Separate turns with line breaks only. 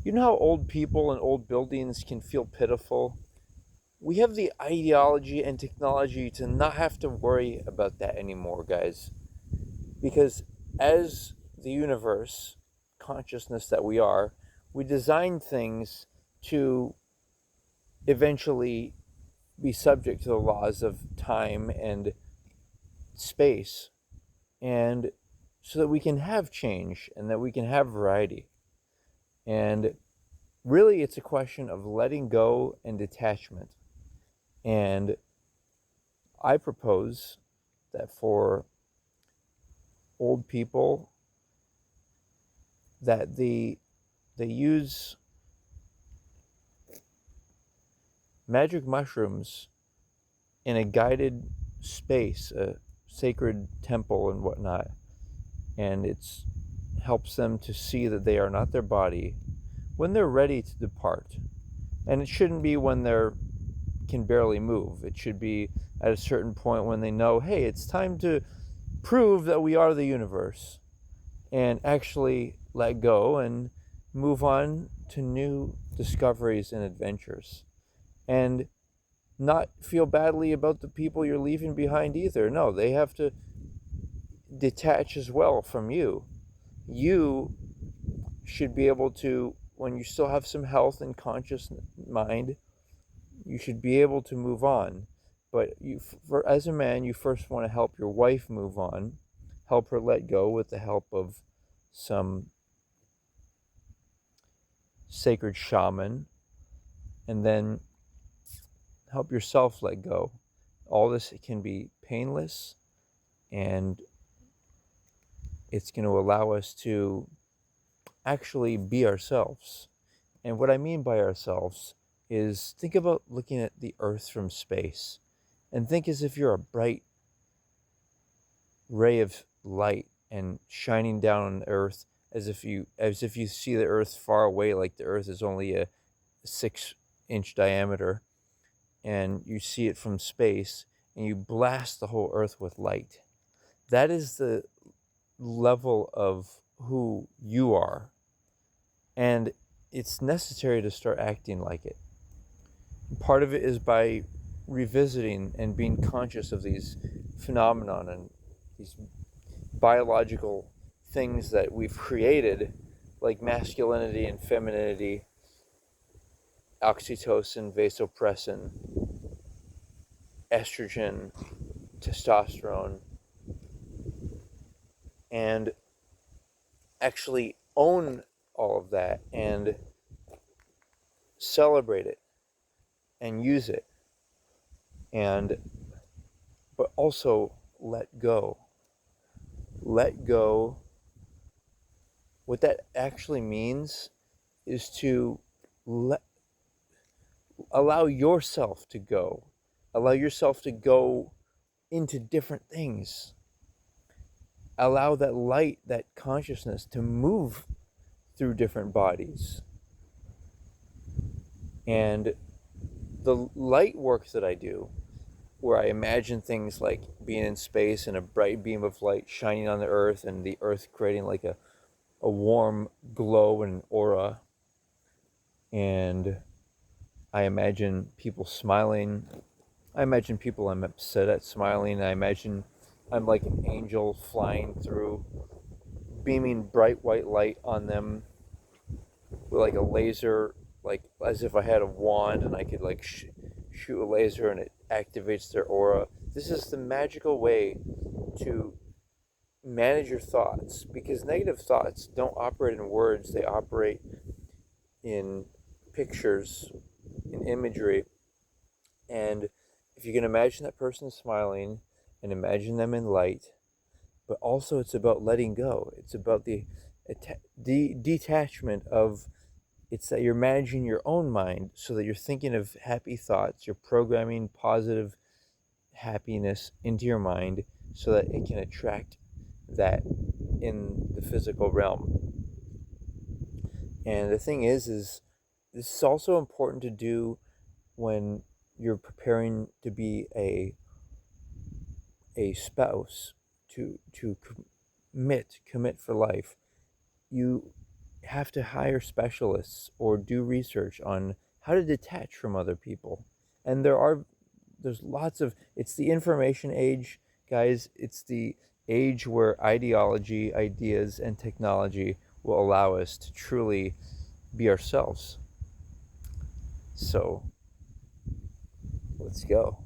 You know how old people and old buildings can feel pitiful? We have the ideology and technology to not have to worry about that anymore, guys. Because as the universe, consciousness that we are, we design things to eventually be subject to the laws of time and space, and so that we can have change and that we can have variety. And really, it's a question of letting go and detachment. And I propose that for old people, that they use magic mushrooms in a guided space, a sacred temple and whatnot, and it's helps them to see that they are not their body when they're ready to depart. And it shouldn't be when they're can barely move. It should be at a certain point when they know, hey, it's time to prove that we are the universe, and actually let go and move on to new discoveries and adventures. And not feel badly about the people you're leaving behind either. No, they have to detach as well from you. You should be able to, when you still have some health and conscious mind, you should be able to move on. But as a man, you first want to help your wife move on, help her let go with the help of some sacred shaman, and then help yourself let go. All this can be painless, and it's going to allow us to actually be ourselves. And what I mean by ourselves is, think about looking at the earth from space and think as if you're a bright ray of light and shining down on the earth, as if you see the earth far away, like the earth is only a 6-inch diameter, and you see it from space and you blast the whole earth with light. That is the level of who you are, and it's necessary to start acting like it. Part of it is by revisiting and being conscious of these phenomenon and these biological things that we've created, like masculinity and femininity, oxytocin, vasopressin, estrogen, testosterone, and actually own all of that and celebrate it and use it, and but also let go. Let go. What that actually means is to let allow yourself to go. Allow yourself to go into different things. Allow that light, that consciousness to move through different bodies. And the light work that I do, where I imagine things like being in space and a bright beam of light shining on the earth and the earth creating like a warm glow and aura. And I imagine people smiling. I imagine people I'm upset at smiling. I imagine I'm like an angel flying through, beaming bright white light on them with like a laser, like as if I had a wand and I could like shoot a laser and it activates their aura. This is the magical way to manage your thoughts, because negative thoughts don't operate in words, they operate in pictures, in imagery. And if you can imagine that person smiling and imagine them in light, but also it's about letting go. It's about the detachment of, it's that you're managing your own mind so that you're thinking of happy thoughts, you're programming positive happiness into your mind so that it can attract that in the physical realm. And the thing is this is also important to do when you're preparing to be a spouse, to commit for life. You have to hire specialists or do research on how to detach from other people. And there's lots of, it's the information age, guys. It's the age where ideology, ideas, and technology will allow us to truly be ourselves. So let's go.